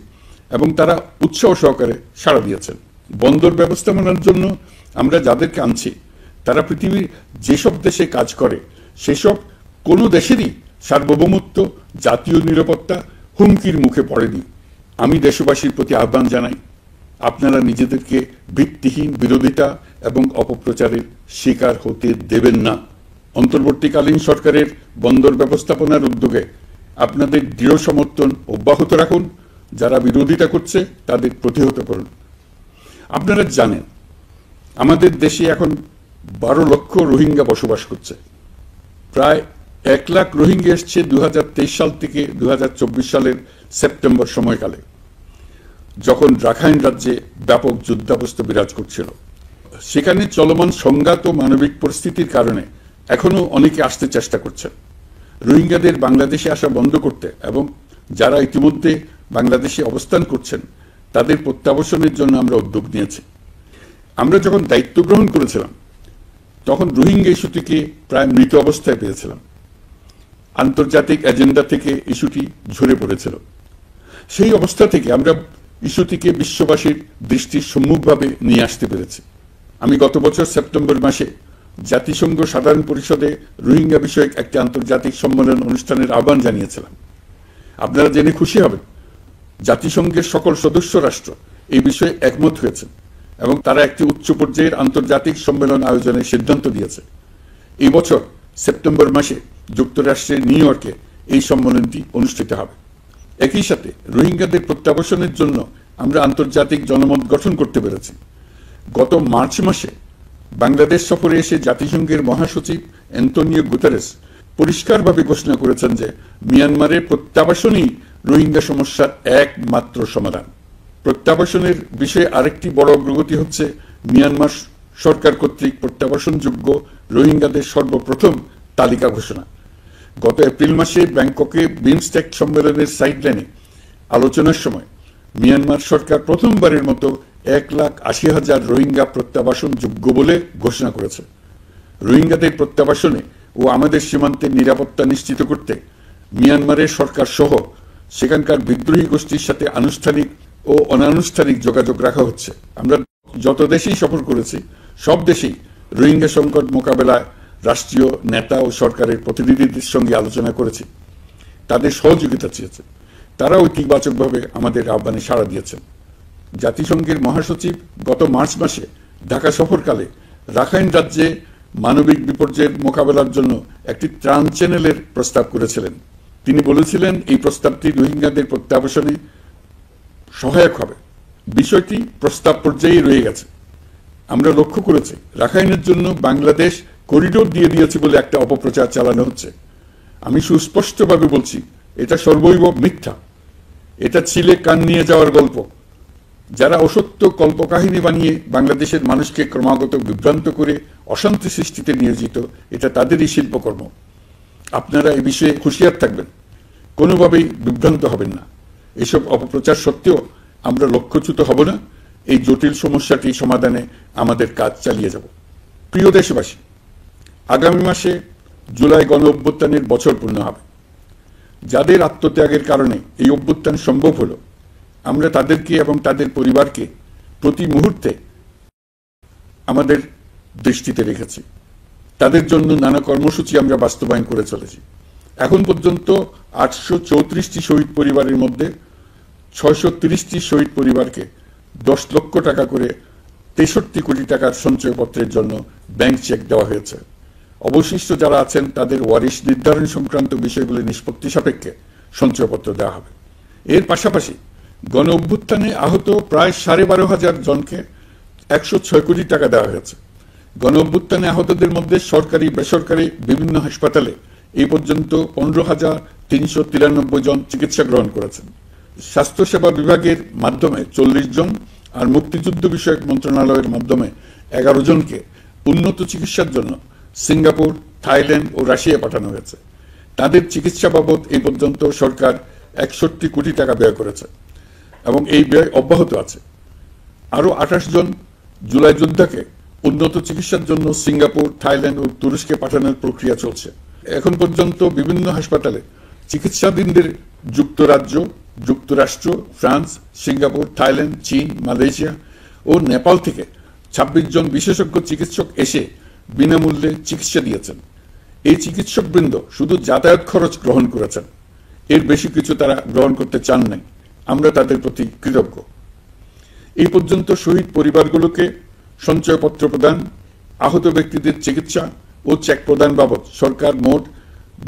এবং তারা উৎসাহ সহকারে সাড়া দিয়েছেন। বন্দর ব্যবস্থাপনার জন্য আমরা যাদেরকে আনছি তারা পৃথিবীর যেসব দেশে কাজ করে সেসব কোনো দেশেরই সার্বভৌমত্ব, জাতীয় নিরাপত্তা হুমকির মুখে পড়েনি। আমি দেশবাসীর প্রতি আহ্বান জানাই, আপনারা নিজেদেরকে ভিত্তিহীন বিরোধিতা এবং অপপ্রচারের শিকার হতে দেবেন না। অন্তর্বর্তীকালীন সরকারের বন্দর ব্যবস্থাপনার উদ্যোগে আপনাদের দৃঢ় সমর্থন অব্যাহত রাখুন। যারা বিরোধিতা করছে তাদের প্রতিহত করুন। আপনারা জানেন আমাদের দেশে এখন 12 লক্ষ রোহিঙ্গা বসবাস করছে। প্রায় 1 লাখ রোহিঙ্গা এসছে 2023 সাল থেকে 2024 সালের সেপ্টেম্বর সময়কালে, যখন রাখাইন রাজ্যে ব্যাপক যুদ্ধাবস্থা বিরাজ করছিল। সেখানে চলমান সংঘাত ও মানবিক পরিস্থিতির কারণে এখনো অনেকে আসতে চেষ্টা করছেন। রোহিঙ্গাদের বাংলাদেশে আসা বন্ধ করতে এবং যারা ইতিমধ্যে বাংলাদেশে অবস্থান করছেন তাদের প্রত্যাবাসনের জন্য আমরা উদ্যোগ নিয়েছি। আমরা যখন দায়িত্ব গ্রহণ করেছিলাম তখন রোহিঙ্গা ইস্যুটিকে প্রায় মৃত অবস্থায় পেয়েছিলাম। আন্তর্জাতিক এজেন্ডা থেকে ইস্যুটি ঝরে পড়েছিল। সেই অবস্থা থেকে আমরা ইস্যুটিকে বিশ্ববাসীর দৃষ্টির সম্মুখভাবে নিয়ে আসতে পেরেছি। আমি গত বছর সেপ্টেম্বর মাসে জাতিসংঘ সাধারণ পরিষদে রোহিঙ্গা বিষয়ক একটি আন্তর্জাতিক সম্মেলন অনুষ্ঠানের আহ্বান জানিয়েছিলাম। আপনারা জেনে খুশি হবেন, জাতিসংঘের সকল সদস্য রাষ্ট্র এই বিষয়ে একমত হয়েছে এবং তারা একটি উচ্চ পর্যায়ের আন্তর্জাতিক সম্মেলন আয়োজনের সিদ্ধান্ত দিয়েছে। এই বছর সেপ্টেম্বর মাসে যুক্তরাষ্ট্রের নিউ ইয়র্কে এই সম্মেলনটি অনুষ্ঠিত হবে। একই সাথে রোহিঙ্গাদের প্রত্যাবাসনের জন্য আমরা আন্তর্জাতিক জনমত গঠন করতে পেরেছি। গত মার্চ মাসে বাংলাদেশ সফরে এসে জাতিসংঘের মহাসচিব অ্যান্টোনিও গুতেরেস পরিষ্কারভাবে ঘোষণা করেছেন যে মিয়ানমারের প্রত্যাবাসনই রোহিঙ্গা সমস্যার একমাত্র সমাধান। প্রত্যাবাসনের বিষয়ে আরেকটি বড় অগ্রগতি হচ্ছে মিয়ানমার সরকার কর্তৃক প্রত্যাবাসনযোগ্য রোহিঙ্গাদের সর্বপ্রথম তালিকা ঘোষণা। গত এপ্রিল মাসে ব্যাংককে বিমস্টেক সম্মেলনের সাইডলাইনে আলোচনার সময় মিয়ানমার সরকার প্রথমবারের মতো 1,80,000 রোহিঙ্গা প্রত্যাবাসন যোগ্য বলে ঘোষণা করেছে। রোহিঙ্গাদের প্রত্যাবাসনে ও আমাদের সীমান্তের নিরাপত্তা নিশ্চিত করতে মিয়ানমারের সরকার সহ সেখানকার বিদ্রোহী গোষ্ঠীর সাথে আনুষ্ঠানিক ও অনানুষ্ঠানিক যোগাযোগ রাখা হচ্ছে। আমরা যত দেশেই সফর করেছি সব দেশেই রোহিঙ্গা সংকট মোকাবেলায় রাষ্ট্রীয় নেতা ও সরকারের প্রতিনিধিদের সঙ্গে আলোচনা করেছি, তাদের সহযোগিতা চেয়েছে। তারা ইতিবাচকভাবে আমাদের আহ্বানে সাড়া দিয়েছেন। জাতিসংঘের মহাসচিব গত মার্চ মাসে ঢাকা সফরকালে রাখাইন রাজ্যে মানবিক বিপর্যয়ের মোকাবেলার জন্য একটি ত্রাণ চ্যানেলের প্রস্তাব করেছিলেন। তিনি বলেছিলেন এই প্রস্তাবটি রোহিঙ্গাদের প্রত্যাবাসনে সহায়ক হবে। বিষয়টি প্রস্তাব পর্যায়ে রয়ে গেছে। আমরা লক্ষ্য করেছি রাখাইনের জন্য বাংলাদেশ করিডোর দিয়ে দিয়েছে বলে একটা অপপ্রচার চালানো হচ্ছে। আমি সুস্পষ্টভাবে বলছি, এটা সর্বৈব মিথ্যা। এটা ছিলে কান নিয়ে যাওয়ার গল্প। যারা অসত্য কল্পকাহিনী বানিয়ে বাংলাদেশের মানুষকে ক্রমাগত বিভ্রান্ত করে অশান্তি সৃষ্টিতে নিয়োজিত, এটা তাদেরই শিল্পকর্ম। আপনারা এই বিষয়ে হুঁশিয়ার থাকবেন, কোনোভাবেই বিভ্রান্ত হবেন না। এসব অপপ্রচার সত্ত্বেও আমরা লক্ষ্যচ্যুত হব না। এই জটিল সমস্যাটি সমাধানে আমাদের কাজ চালিয়ে যাব। প্রিয় দেশবাসী, আগামী মাসে জুলাই গণ অভ্যুত্থানের বছর পূর্ণ হবে। যাদের আত্মত্যাগের কারণে এই অভ্যুত্থান সম্ভব হলো, আমরা তাদেরকে এবং তাদের পরিবারকে প্রতি মুহূর্তে আমাদের দৃষ্টিতে রেখেছি। তাদের জন্য নানা কর্মসূচি আমরা বাস্তবায়ন করে চলেছি। এখন পর্যন্ত 834টি শহীদ পরিবারের মধ্যে 630টি শহীদ পরিবারকে 10 লক্ষ টাকা করে 63 কোটি টাকার সঞ্চয়পত্রের জন্য ব্যাংক চেক দেওয়া হয়েছে। অবশিষ্ট যারা আছেন তাদের ওয়ারিশ নির্ধারণ সংক্রান্ত বিষয়গুলি নিষ্পত্তি সাপেক্ষে সঞ্চয়পত্র দেওয়া হবে। এর পাশাপাশি গণ অভ্যুত্থানে আহত প্রায় 12,500 জনকে 106 কোটি টাকা দেওয়া হয়েছে। গণ অভ্যুত্থানে আহতদের মধ্যে সরকারি বেসরকারি বিভিন্ন হাসপাতালে এই পর্যন্ত 15,393 জন চিকিৎসা গ্রহণ করেছেন। স্বাস্থ্যসেবা বিভাগের মাধ্যমে 40 জন আর মুক্তিযুদ্ধ বিষয়ক মন্ত্রণালয়ের মাধ্যমে 11 জনকে উন্নত চিকিৎসার জন্য সিঙ্গাপুর, থাইল্যান্ড ও রাশিয়া পাঠানো হয়েছে। তাদের চিকিৎসা বাবদ এই পর্যন্ত সরকার 61 কোটি টাকা ব্যয় করেছে এবং এই ব্যয় অব্যাহত আছে। আরও 28 জন জুলাই যোদ্ধাকে উন্নত চিকিৎসার জন্য সিঙ্গাপুর, থাইল্যান্ড ও তুরস্কে পাঠানোর প্রক্রিয়া চলছে। এখন পর্যন্ত বিভিন্ন হাসপাতালে চিকিৎসাধীনদের যুক্তরাজ্য, যুক্তরাষ্ট্র, ফ্রান্স, সিঙ্গাপুর, থাইল্যান্ড, চীন, মালয়েশিয়া ও নেপাল থেকে 26 জন বিশেষজ্ঞ চিকিৎসক এসে বিনামূল্যে চিকিৎসা দিয়েছেন। এই চিকিৎসকবৃন্দ শুধু যাতায়াত খরচ গ্রহণ করেছেন, এর বেশি কিছু তারা গ্রহণ করতে চান নাই। আমরা তাদের প্রতি কৃতজ্ঞ। এই পর্যন্ত শহীদ পরিবারগুলোকে সঞ্চয়পত্র প্রদান, আহত ব্যক্তিদের চিকিৎসা ও চেক প্রদান বাবদ সরকার মোট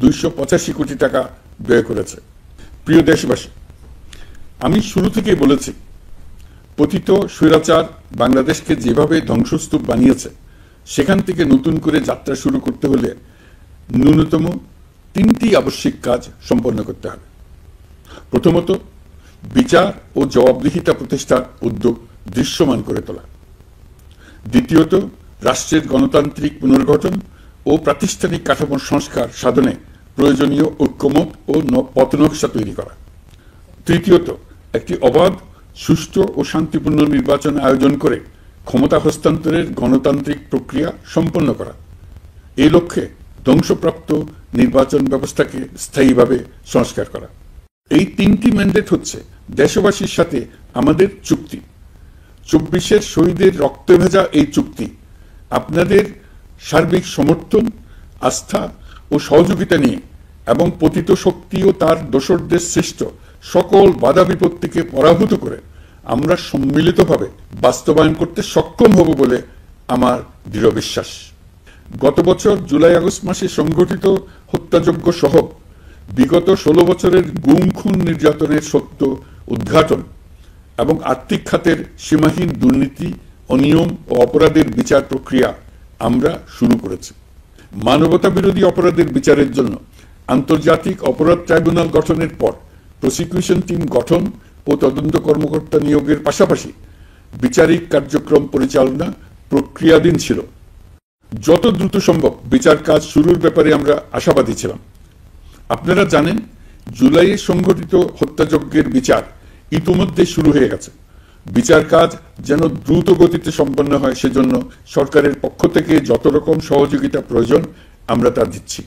285 কোটি টাকা ব্যয় করেছে। প্রিয় দেশবাসী, আমি শুরু থেকেই বলেছি, পতিত স্বৈরাচার বাংলাদেশকে যেভাবে ধ্বংসস্তূপ বানিয়েছে, সেখান থেকে নতুন করে যাত্রা শুরু করতে হলে ন্যূনতম 3টি আবশ্যিক কাজ সম্পন্ন করতে হবে। প্রথমত, বিচার ও জবাবদিহিতা প্রতিষ্ঠার উদ্যোগ দৃশ্যমান করে তোলা। দ্বিতীয়ত, রাষ্ট্রের গণতান্ত্রিক পুনর্গঠন ও প্রাতিষ্ঠানিক কাঠামোর সংস্কার সাধনে প্রয়োজনীয় ঐক্যমত ও পথনকশা তৈরি করা। তৃতীয়ত, একটি অবাধ, সুষ্ঠু ও শান্তিপূর্ণ নির্বাচন আয়োজন করে ক্ষমতা হস্তান্তরের গণতান্ত্রিক প্রক্রিয়া সম্পন্ন করা। এই লক্ষ্যে ধ্বংসপ্রাপ্ত নির্বাচন ব্যবস্থাকে স্থায়ীভাবে সংস্কার করা। এই 3টি ম্যান্ডেট হচ্ছে দেশবাসীর সাথে আমাদের চুক্তি। 24-এর শহীদের রক্তে ভেজা এই চুক্তি আপনাদের সার্বিক সমর্থন, আস্থা ও সহযোগিতা নিয়ে এবং পতিত শক্তি ও তার দোসরদের সৃষ্ট সকল বাধা বিপত্তিকে পরাভূত করে আমরা সম্মিলিতভাবে বাস্তবায়ন করতে সক্ষম হব বলে আমার দৃঢ় বিশ্বাস। গত বছর জুলাই আগস্ট মাসে সংঘটিত হত্যাযজ্ঞ সহ বিগত 16 বছরের গুম খুন নির্যাতনের সত্য উদ্ঘাটন এবং আর্থিক খাতের সীমাহীন দুর্নীতি, অনিয়ম ও অপরাধের বিচার প্রক্রিয়া আমরা শুরু করেছি। মানবতা বিরোধী অপরাধের বিচারের জন্য আন্তর্জাতিক অপরাধ ট্রাইব্যুনাল গঠনের পর প্রসিকিউশন টিম গঠন ও তদন্ত কর্মকর্তা নিয়োগের পাশাপাশি বিচারিক কার্যক্রম পরিচালনা প্রক্রিয়াধীন ছিল। যত দ্রুত সম্ভব বিচার কাজ শুরুর ব্যাপারে আমরা আশাবাদী ছিলাম। আপনারা জানেন, জুলাইয়ে সংঘটিত হত্যাযজ্ঞের বিচার ইতিমধ্যে শুরু হয়ে গেছে। বিচার কাজ যেন দ্রুত গতিতে সম্পন্ন হয়, সেজন্য সরকারের পক্ষ থেকে যত রকম সহযোগিতা প্রয়োজন আমরা তা দিচ্ছি।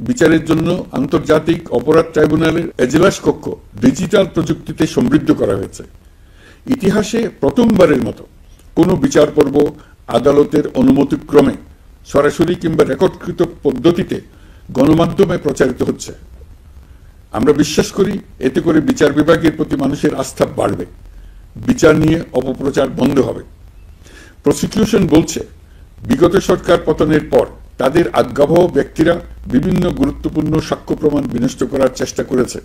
বিচারের জন্য আন্তর্জাতিক অপরাধ ট্রাইব্যুনালের এজলাস কক্ষ ডিজিটাল প্রযুক্তিতে সমৃদ্ধ করা হয়েছে। ইতিহাসে প্রথমবারের মতো কোনো বিচার পর্ব আদালতের অনুমতিক্রমে সরাসরি কিংবা রেকর্ডকৃত পদ্ধতিতে গণমাধ্যমে প্রচারিত হচ্ছে। আমরা বিশ্বাস করি এতে করে বিচার বিভাগের প্রতি মানুষের আস্থা বাড়বে, বিচার নিয়ে অপপ্রচার বন্ধ হবে। প্রসিকিউশন বলছে বিগত সরকার পতনের পর তাদের আজ্ঞাবহ ব্যক্তিরা বিভিন্ন গুরুত্বপূর্ণ সাক্ষ্য প্রমাণ বিনষ্ট করার চেষ্টা করেছে।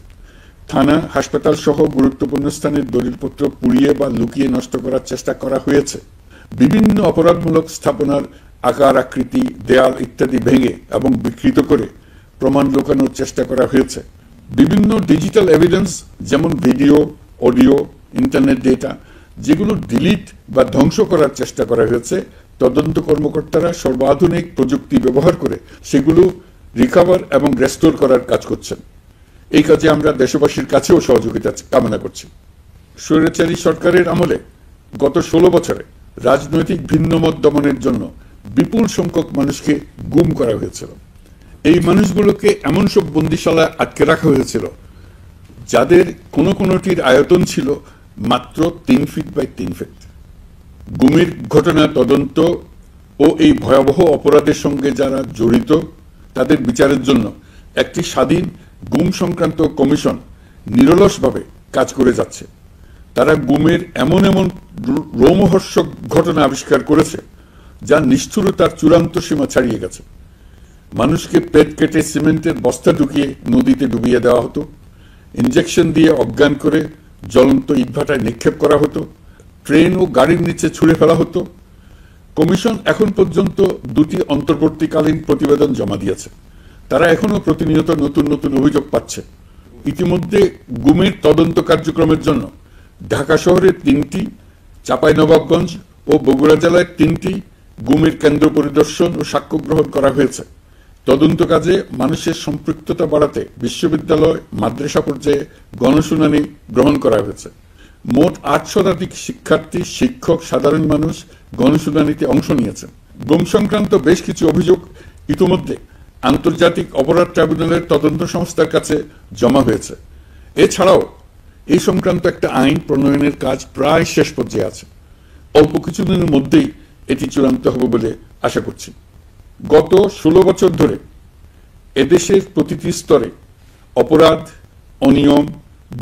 থানা, হাসপাতাল সহ গুরুত্বপূর্ণ স্থানের দলিলপত্র পুড়িয়ে বা লুকিয়ে নষ্ট করার চেষ্টা করা হয়েছে। বিভিন্ন অপরাধমূলক স্থাপনার আকার আকৃতি, দেয়াল ইত্যাদি ভেঙে এবং বিকৃত করে প্রমাণ লুকানোর চেষ্টা করা হয়েছে। বিভিন্ন ডিজিটাল এভিডেন্স যেমন ভিডিও, অডিও, ইন্টারনেট ডেটা যেগুলো ডিলিট বা ধ্বংস করার চেষ্টা করা হয়েছে, তদন্ত কর্মকর্তারা সর্বাধুনিক প্রযুক্তি ব্যবহার করে সেগুলো রিকভার এবং রেস্টোর করার কাজ করছেন। এই কাজে আমরা দেশবাসীর কাছেও সহযোগিতা কামনা করছি। স্বৈরাচারী সরকারের আমলে গত 16 বছরে রাজনৈতিক ভিন্নমত দমনের জন্য বিপুল সংখ্যক মানুষকে গুম করা হয়েছিল। এই মানুষগুলোকে এমন সব বন্দিশালায় আটকে রাখা হয়েছিল যাদের কোনোটির আয়তন ছিল মাত্র 3 ফিট বাই 3 ফিট। গুমের ঘটনা তদন্ত ও এই ভয়াবহ অপরাধের সঙ্গে যারা জড়িত তাদের বিচারের জন্য একটি স্বাধীন গুম সংক্রান্ত কমিশন নিরলসভাবে কাজ করে যাচ্ছে। তারা গুমের এমন রোমহর্ষক ঘটনা আবিষ্কার করেছে যা নিষ্ঠুরতার চূড়ান্ত সীমা ছাড়িয়ে গেছে। মানুষকে পেট কেটে সিমেন্টের বস্তা ঢুকিয়ে নদীতে ডুবিয়ে দেওয়া হতো, ইনজেকশন দিয়ে অজ্ঞান করে জ্বলন্ত ইটভাটায় নিক্ষেপ করা হতো, ট্রেন ও গাড়ির নিচে ছুঁড়ে ফেলা হতো। কমিশন এখন পর্যন্ত 2টি অন্তর্বর্তীকালীন প্রতিবেদন জমা দিয়েছে। তারা এখনো প্রতিনিয়ত নতুন নতুন অভিযোগ পাচ্ছে। ইতিমধ্যে গুমের তদন্ত কার্যক্রমের জন্য ঢাকা শহরে 3টি, চাঁপাইনবাবগঞ্জ ও বগুড়া জেলায় 3টি গুমের কেন্দ্র পরিদর্শন ও সাক্ষ্য গ্রহণ করা হয়েছে। তদন্ত কাজে মানুষের সম্পৃক্ততা বাড়াতে বিশ্ববিদ্যালয়, মাদ্রাসা পর্যায়ে গণশুনানি গ্রহণ করা হয়েছে। মোট 8 শতাধিক শিক্ষার্থী, শিক্ষক, সাধারণ মানুষ গণশুনানিতে অংশ নিয়েছেন। গুম সংক্রান্ত বেশ কিছু অভিযোগ ইতিমধ্যে আন্তর্জাতিক অপরাধ ট্রাইব্যুনালের তদন্ত সংস্থার কাছে জমা হয়েছে। এছাড়াও এই সংক্রান্ত একটা আইন প্রণয়নের কাজ প্রায় শেষ পর্যায়ে আছে। অল্প কিছুদিনের মধ্যেই এটি চূড়ান্ত হবে বলে আশা করছি। গত 16 বছর ধরে এদেশের প্রতিটি স্তরে অপরাধ, অনিয়ম,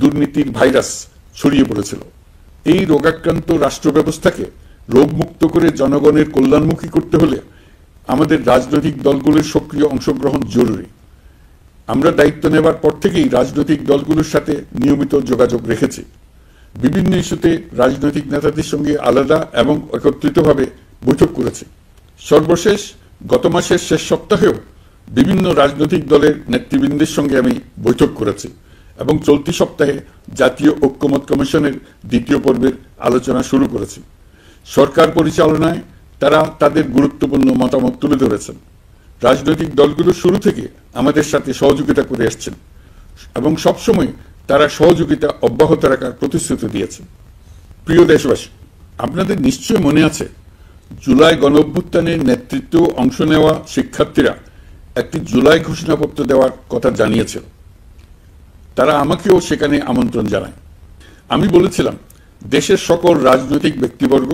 দুর্নীতির ভাইরাস ছড়িয়ে পড়েছিল। এই রোগাক্রান্ত রাষ্ট্র ব্যবস্থাকে রোগমুক্ত করে জনগণের কল্যাণমুখী করতে হলে আমাদের রাজনৈতিক দলগুলোর সক্রিয় অংশগ্রহণ জরুরি। আমরা দায়িত্ব নেবার পর থেকেই রাজনৈতিক দলগুলোর সাথে নিয়মিত যোগাযোগ রেখেছি। বিভিন্ন ইস্যুতে রাজনৈতিক নেতাদের সঙ্গে আলাদা এবং একত্রিতভাবে বৈঠক করেছি। সর্বশেষ গত মাসের শেষ সপ্তাহেও বিভিন্ন রাজনৈতিক দলের নেতৃবৃন্দের সঙ্গে আমি বৈঠক করেছি এবং চলতি সপ্তাহে জাতীয় ঐক্যমত কমিশনের 2য় পর্বের আলোচনা শুরু করেছি। সরকার পরিচালনায় তারা তাদের গুরুত্বপূর্ণ মতামত তুলে ধরেছেন। রাজনৈতিক দলগুলো শুরু থেকে আমাদের সাথে সহযোগিতা করে আসছেন এবং সবসময় তারা সহযোগিতা অব্যাহত রাখার প্রতিশ্রুতি দিয়েছেন। প্রিয় দেশবাসী, আপনাদের নিশ্চয় মনে আছে জুলাই গণঅভ্যুত্থানের নেতৃত্ব অংশ নেওয়া শিক্ষার্থীরা একটি জুলাই ঘোষণাপত্র দেওয়ার কথা জানিয়েছিল। তারা আমাকেও সেখানে আমন্ত্রণ জানায়। আমি বলেছিলাম দেশের সকল রাজনৈতিক ব্যক্তিবর্গ,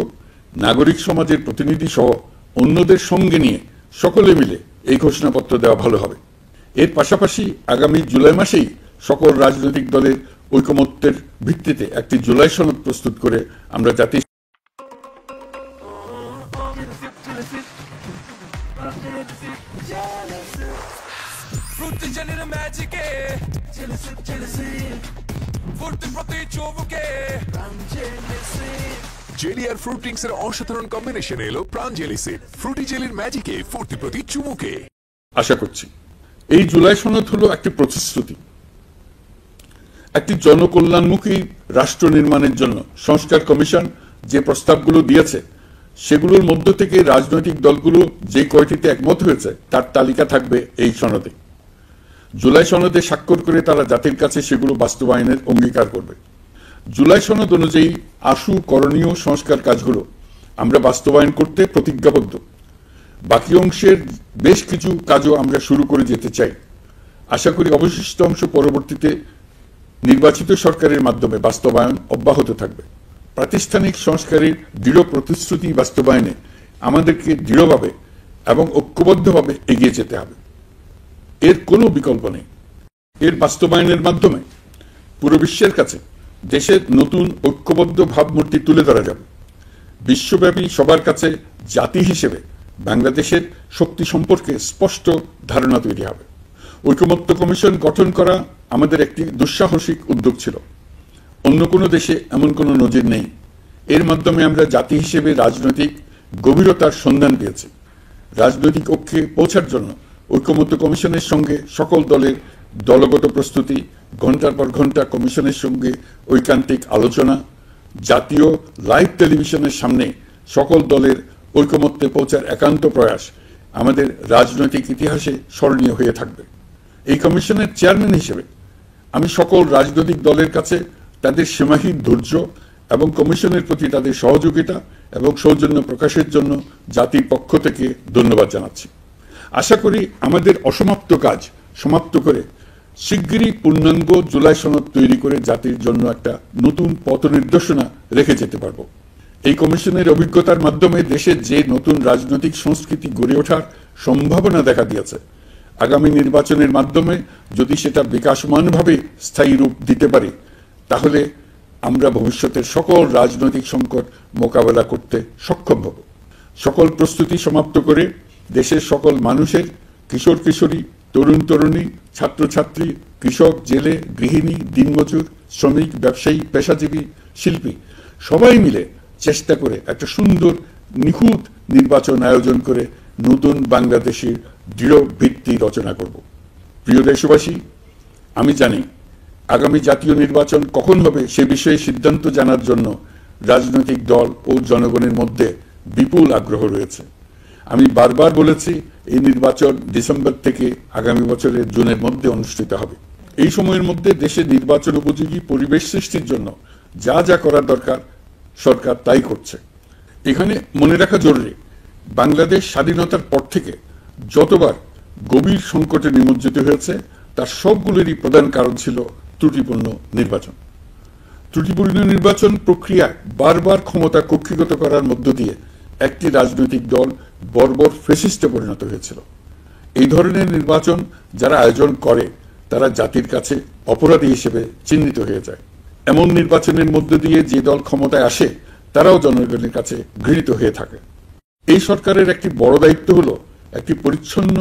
নাগরিক সমাজের প্রতিনিধি সহ অন্যদের সঙ্গে নিয়ে সকলে মিলে এই ঘোষণাপত্র দেওয়া ভালো হবে। এর পাশাপাশি আগামী জুলাই মাসেই সকল রাজনৈতিক দলের ঐকমত্যের ভিত্তিতে একটি জুলাই সনদ প্রস্তুত করে আমরা জাতি জেলি আর ফ্রুট ড্রিঙ্কস এর অসাধারণ কম্বিনেশন এলো প্রাণ জেলি সিড। ফ্রুটি জেলির ম্যাজিকে ফুর্তি প্রতি চুমুকে। আশা করছি এই জুলাই সনদ হলো একটি প্রতিশ্রুতি, একটি জনকল্যাণমুখী রাষ্ট্র নির্মাণের জন্য সংস্কার কমিশন যে প্রস্তাবগুলো দিয়েছে সেগুলোর মধ্য থেকে রাজনৈতিক দলগুলো যে কয়টিতে একমত হয়েছে তার তালিকা থাকবে এই সনদে। জুলাই সনদে স্বাক্ষর করে তারা জাতির কাছে সেগুলো বাস্তবায়নের অঙ্গীকার করবে। জুলাই সনদ অনুযায়ী আশু করণীয় সংস্কার কাজগুলো আমরা বাস্তবায়ন করতে প্রতিজ্ঞাবদ্ধ। বাকি অংশের বেশ কিছু কাজও আমরা শুরু করে যেতে চাই। আশা করি অবশিষ্ট অংশ পরবর্তীতে নির্বাচিত সরকারের মাধ্যমে বাস্তবায়ন অব্যাহত থাকবে। প্রাতিষ্ঠানিক সংস্কারের দৃঢ় প্রতিশ্রুতি বাস্তবায়নে আমাদেরকে দৃঢ়ভাবে এবং ঐক্যবদ্ধভাবে এগিয়ে যেতে হবে। এর কোনো বিকল্প নেই। এর বাস্তবায়নের মাধ্যমে পুরো বিশ্বের কাছে দেশের নতুন ঐক্যবদ্ধ ভাবমূর্তি তুলে ধরা যাবে। বিশ্বব্যাপী সবার কাছে জাতি হিসেবে বাংলাদেশের শক্তি সম্পর্কে স্পষ্ট ধারণা তৈরি হবে। ঐকমত্য কমিশন গঠন করা আমাদের একটি দুঃসাহসিক উদ্যোগ ছিল। অন্য কোনো দেশে এমন কোনো নজির নেই। এর মাধ্যমে আমরা জাতি হিসেবে রাজনৈতিক গভীরতার সন্ধান পেয়েছি। রাজনৈতিক ঐক্যে পৌঁছার জন্য ঐকমত্য কমিশনের সঙ্গে সকল দলের দলগত প্রস্তুতি, ঘন্টার পর ঘন্টা কমিশনের সঙ্গে ঐকান্তিক আলোচনা, জাতীয় লাইভ টেলিভিশনের সামনে সকল দলের ঐকমত্যে পৌঁছার একান্ত প্রয়াস আমাদের রাজনৈতিক ইতিহাসে স্মরণীয় হয়ে থাকবে। এই কমিশনের চেয়ারম্যান হিসেবে আমি সকল রাজনৈতিক দলের কাছে তাদের সীমাহীন ধৈর্য এবং কমিশনের প্রতি তাদের সহযোগিতা এবং সৌজন্য প্রকাশের জন্য জাতির পক্ষ থেকে ধন্যবাদ জানাচ্ছি। আশা করি আমাদের অসমাপ্ত কাজ সমাপ্ত করে শিগগিরই পূর্ণাঙ্গ জুলাই সনদ তৈরি করে জাতির জন্য একটা নতুন পথ নির্দেশনা রেখে যেতে পারব। এই কমিশনের অভিজ্ঞতার মাধ্যমে দেশে যে নতুন রাজনৈতিক সংস্কৃতি গড়ে ওঠার সম্ভাবনা দেখা দিয়েছে, আগামী নির্বাচনের মাধ্যমে যদি সেটা বিকাশমানভাবে স্থায়ী রূপ দিতে পারি, তাহলে আমরা ভবিষ্যতের সকল রাজনৈতিক সংকট মোকাবেলা করতে সক্ষম হব। সকল প্রস্তুতি সমাপ্ত করে দেশের সকল মানুষের, কিশোর কিশোরী, তরুণ তরুণী, ছাত্রছাত্রী, কৃষক, জেলে, গৃহিণী, দিনমজুর, শ্রমিক, ব্যবসায়ী, পেশাজীবী, শিল্পী সবাই মিলে চেষ্টা করে একটা সুন্দর নিখুঁত নির্বাচন আয়োজন করে নতুন বাংলাদেশের দৃঢ় ভিত্তি রচনা করব। প্রিয় দেশবাসী, আমি জানি আগামী জাতীয় নির্বাচন কখন হবে সে বিষয়ে সিদ্ধান্ত জানার জন্য রাজনৈতিক দল ও জনগণের মধ্যে বিপুল আগ্রহ রয়েছে। আমি বারবার বলেছি এই নির্বাচন ডিসেম্বর থেকে আগামী বছরের জুনের মধ্যে অনুষ্ঠিত হবে। এই সময়ের মধ্যে দেশের নির্বাচন উপযোগী পরিবেশ সৃষ্টির জন্য যা যা করার দরকার সরকার তাই করছে। এখানে মনে রাখা জরুরি, বাংলাদেশ স্বাধীনতার পর থেকে যতবার গভীর সংকটে নিমজ্জিত হয়েছে তার সবগুলোরই প্রধান কারণ ছিল ত্রুটিপূর্ণ নির্বাচন। ত্রুটিপূর্ণ নির্বাচন প্রক্রিয়ায় বারবার ক্ষমতা কক্ষিগত করার মধ্য দিয়ে একটি রাজনৈতিক দল বর্বর ফ্যাসিস্টে পরিণত হয়েছিল। এই ধরনের নির্বাচন যারা আয়োজন করে তারা জাতির কাছে অপরাধী হিসেবে চিহ্নিত হয়ে যায়। এমন নির্বাচনের মধ্য দিয়ে যে দল ক্ষমতায় আসে তারাও জনগণের কাছে ঘৃণিত হয়ে থাকে। এই সরকারের একটি বড় দায়িত্ব হলো একটি পরিচ্ছন্ন,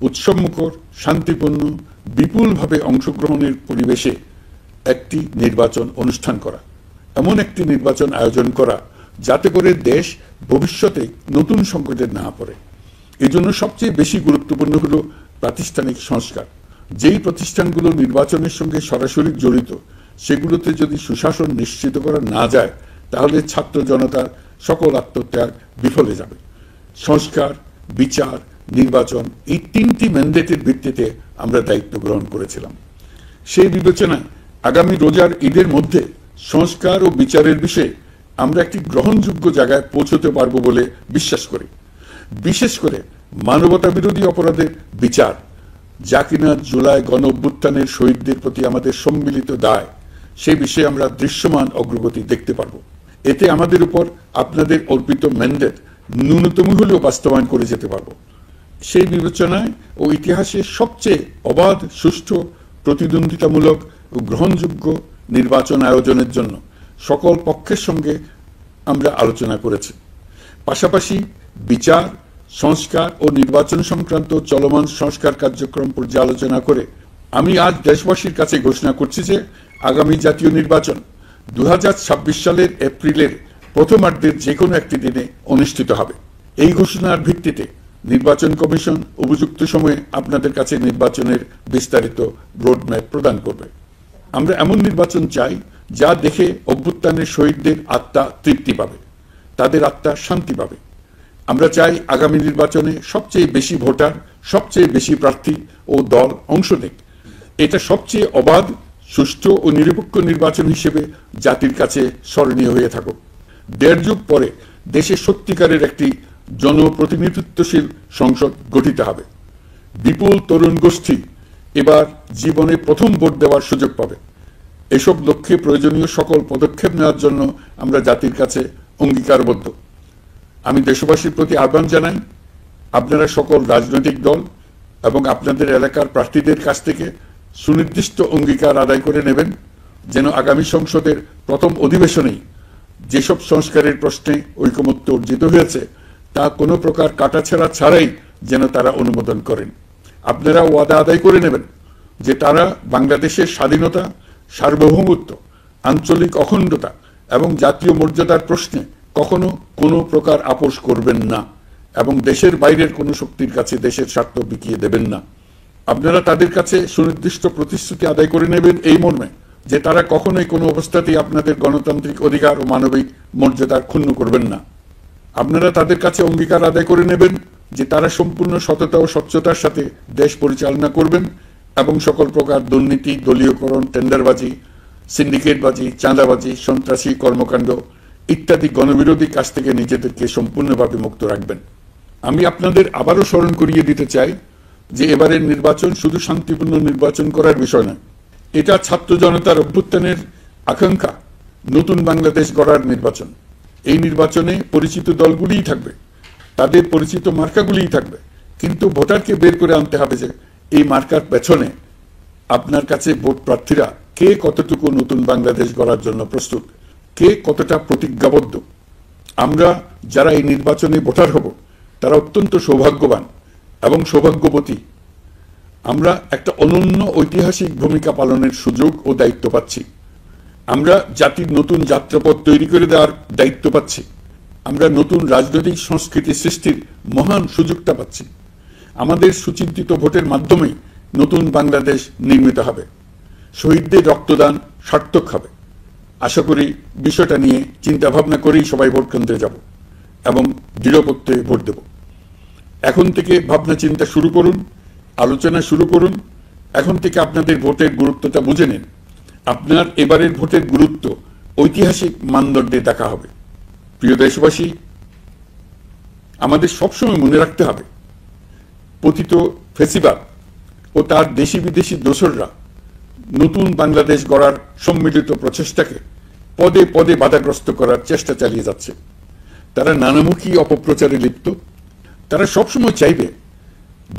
উৎসবমুখর, শান্তিপূর্ণ, বিপুলভাবে অংশগ্রহণের পরিবেশে একটি নির্বাচন অনুষ্ঠান করা, এমন একটি নির্বাচন আয়োজন করা যাতে করে দেশ ভবিষ্যতে নতুন সংকটে না পড়ে। এই জন্য সবচেয়ে বেশি গুরুত্বপূর্ণ হলো প্রাতিষ্ঠানিক সংস্কার। যেই প্রতিষ্ঠানগুলো নির্বাচনের সঙ্গে সরাসরি জড়িত সেগুলোতে যদি সুশাসন নিশ্চিত করা না যায় তাহলে ছাত্র জনতার সকল আত্মত্যাগ বিফলে যাবে। সংস্কার, বিচার, নির্বাচন এই তিনটি ম্যান্ডেটের ভিত্তিতে আমরা দায়িত্ব গ্রহণ করেছিলাম। সেই বিবেচনায় আগামী রোজার ঈদের মধ্যে সংস্কার ও বিচারের বিষয়ে আমরা একটি গ্রহণযোগ্য জায়গায় পৌঁছতে পারবো বলে বিশ্বাস করি। বিশেষ করে মানবতা বিরোধী অপরাধের বিচার, যা কিনা জুলাই গণ অভ্যুত্থানের শহীদদের প্রতি আমাদের সম্মিলিত দায়, সে বিষয়ে আমরা দৃশ্যমান অগ্রগতি দেখতে পারবো। এতে আমাদের উপর আপনাদের অর্পিত ম্যান্ডেট ন্যূনতম হলেও বাস্তবায়ন করে যেতে পারবো। সেই বিবেচনায় ও ইতিহাসে সবচেয়ে অবাধ, সুষ্ঠু, প্রতিদ্বন্দ্বিতামূলক ও গ্রহণযোগ্য নির্বাচন আয়োজনের জন্য সকল পক্ষের সঙ্গে আমরা আলোচনা করেছি। পাশাপাশি বিচার, সংস্কার ও নির্বাচন সংক্রান্ত চলমান সংস্কার কার্যক্রম পর্যালোচনা করে আমি আজ দেশবাসীর কাছে ঘোষণা করছি যে আগামী জাতীয় নির্বাচন 2026 সালের এপ্রিলের প্রথমার্ধের যে কোনো একটি দিনে অনুষ্ঠিত হবে। এই ঘোষণার ভিত্তিতে নির্বাচন কমিশন উপযুক্ত সময়ে আপনাদের কাছে নির্বাচনের বিস্তারিত রোডম্যাপ প্রদান করবে। আমরা এমন নির্বাচন চাই যা দেখে অভ্যুত্থানের শহীদদের আত্মা তৃপ্তি পাবে, তাদের আত্মা শান্তি পাবে। আমরা চাই আগামী নির্বাচনে সবচেয়ে বেশি ভোটার, সবচেয়ে বেশি প্রার্থী ও দল অংশ নেক। এটা সবচেয়ে অবাধ, সুষ্ঠু ও নিরপেক্ষ নির্বাচন হিসেবে জাতির কাছে স্মরণীয় হয়ে থাকুক। 1.5 যুগ পরে দেশে সত্যিকারের একটি জনপ্রতিনিধিত্বশীল সংসদ গঠিত হবে। বিপুল তরুণ গোষ্ঠী এবার জীবনে প্রথম ভোট দেওয়ার সুযোগ পাবে। এসব লক্ষ্যে প্রয়োজনীয় সকল পদক্ষেপ নেওয়ার জন্য আমরা জাতির কাছে অঙ্গীকারবদ্ধ। আমি দেশবাসীর প্রতি আহ্বান জানাই, আপনারা সকল রাজনৈতিক দল এবং আপনাদের এলাকার প্রার্থীদের কাছ থেকে সুনির্দিষ্ট অঙ্গীকার আদায় করে নেবেন, যেন আগামী সংসদের প্রথম অধিবেশনেই যেসব সংস্কারের প্রশ্নে ঐকমত্য অর্জিত হয়েছে তা কোনো প্রকার কাটাছেঁড়া ছাড়াই যেন তারা অনুমোদন করেন। আপনারা ওয়াদা আদায় করে নেবেন যে তারা বাংলাদেশের স্বাধীনতা, সার্বভৌমত্ব, আঞ্চলিক অখণ্ডতা এবং জাতীয় মর্যাদার প্রশ্নে কখনো কোনো প্রকার আপোষ করবেন না এবং দেশের বাইরের কোনো শক্তির কাছে দেশের স্বার্থ বিকিয়ে দেবেন না। আপনারা তাদের কাছে সুনির্দিষ্ট প্রতিশ্রুতি আদায় করে নেবেন এই মর্মে যে তারা কখনোই কোনো অবস্থাতেই আপনাদের গণতান্ত্রিক অধিকার ও মানবিক মর্যাদা ক্ষুণ্ণ করবেন না। আপনারা তাদের কাছে অঙ্গীকার আদায় করে নেবেন যে তারা সম্পূর্ণ সততা ও স্বচ্ছতার সাথে দেশ পরিচালনা করবেন এবং সকল প্রকার দুর্নীতি, দলীয়করণ, টেন্ডারবাজি, সিন্ডিকেটবাজি, চাঁদাবাজি, সন্ত্রাসী কর্মকাণ্ড ইত্যাদি গণবিরোধী কাজ থেকে নিজেদেরকে সম্পূর্ণভাবে মুক্ত রাখবেন। আমি আপনাদের আবারও স্মরণ করিয়ে দিতে চাই যে এবারের নির্বাচন শুধু শান্তিপূর্ণ নির্বাচন করার বিষয় নয়, এটা ছাত্র জনতার অভ্যুত্থানের আকাঙ্ক্ষা নতুন বাংলাদেশ গড়ার নির্বাচন। এই নির্বাচনে পরিচিত দলগুলিই থাকবে, তাদের পরিচিত মার্কাগুলিই থাকবে, কিন্তু ভোটারকে বের করে আনতে হবে যে এই মার্কার পেছনে আপনার কাছে ভোট প্রার্থীরা কে কতটুকু নতুন বাংলাদেশ গড়ার জন্য প্রস্তুত, কে কতটা প্রতিজ্ঞাবদ্ধ। আমরা যারা এই নির্বাচনে ভোটার হব তারা অত্যন্ত সৌভাগ্যবান এবং সৌভাগ্যবতী। আমরা একটা অনন্য ঐতিহাসিক ভূমিকা পালনের সুযোগ ও দায়িত্ব পাচ্ছি। আমরা জাতির নতুন যাত্রাপথ তৈরি করে দেওয়ার দায়িত্ব পাচ্ছি। আমরা নতুন রাজনৈতিক সংস্কৃতি সৃষ্টির মহান সুযোগটা পাচ্ছি। আমাদের সুচিন্তিত ভোটের মাধ্যমেই নতুন বাংলাদেশ নির্মিত হবে। শহীদদের রক্তদান সার্থক হবে। আশা করি বিষয়টা নিয়ে চিন্তা ভাবনা করেই সবাই ভোট কেন্দ্রে যাব এবং দৃঢ়প্রত্যয়ে ভোট দেব। এখন থেকে ভাবনা চিন্তা শুরু করুন, আলোচনা শুরু করুন। এখন থেকে আপনাদের ভোটের গুরুত্বটা বুঝে নিন। আপনার এবারের ভোটের গুরুত্ব ঐতিহাসিক মানদণ্ডে দেখা হবে। প্রিয় দেশবাসী, আমাদের সবসময় মনে রাখতে হবে পতিত ফ্যাসিবাদ ও তার দেশি বিদেশি দোসররা নতুন বাংলাদেশ গড়ার সম্মিলিত প্রচেষ্টাকে পদে পদে বাধাগ্রস্ত করার চেষ্টা চালিয়ে যাচ্ছে। তারা নানামুখী অপপ্রচারে লিপ্ত। তারা সবসময় চাইবে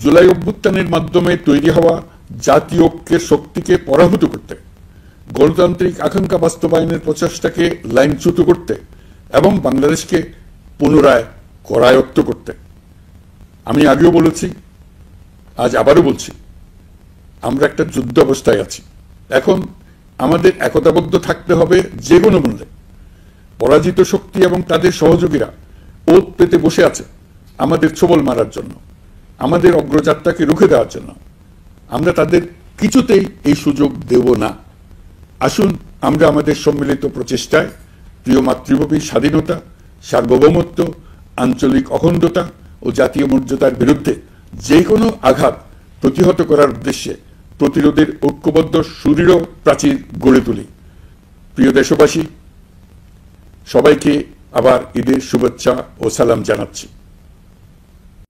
জুলাই অভ্যুত্থানের মাধ্যমে তৈরি হওয়া জাতীয় ঐক্যের শক্তিকে পরাভূত করতে, গণতান্ত্রিক আকাঙ্ক্ষা বাস্তবায়নের প্রচেষ্টাকে লাইনচ্যুত করতে এবং বাংলাদেশকে পুনরায় করায়ত্ত করতে। আমি আগেও বলেছি, আজ আবারও বলছি, আমরা একটা যুদ্ধ অবস্থায় আছি। এখন আমাদের একতাবদ্ধ থাকতে হবে যে কোনো মূল্যে। পরাজিত শক্তি এবং তাদের সহযোগীরা ওত পেতে বসে আছে আমাদের ছোবল মারার জন্য, আমাদের অগ্রযাত্রাকে রুখে দেওয়ার জন্য। আমরা তাদের কিছুতেই এই সুযোগ দেব না। আসুন আমরা আমাদের সম্মিলিত প্রচেষ্টায় প্রিয় মাতৃভূমির স্বাধীনতা, সার্বভৌমত্ব, আঞ্চলিক অখণ্ডতা ও জাতীয় মর্যাদার বিরুদ্ধে যে কোনো আঘাত প্রতিহত করার উদ্দেশ্যে প্রতিরোধের ঐক্যবদ্ধ সুদৃঢ় প্রাচীর গড়ে তুলি। প্রিয় দেশবাসী, সবাইকে আবার ঈদের শুভেচ্ছা ও সালাম জানাচ্ছি।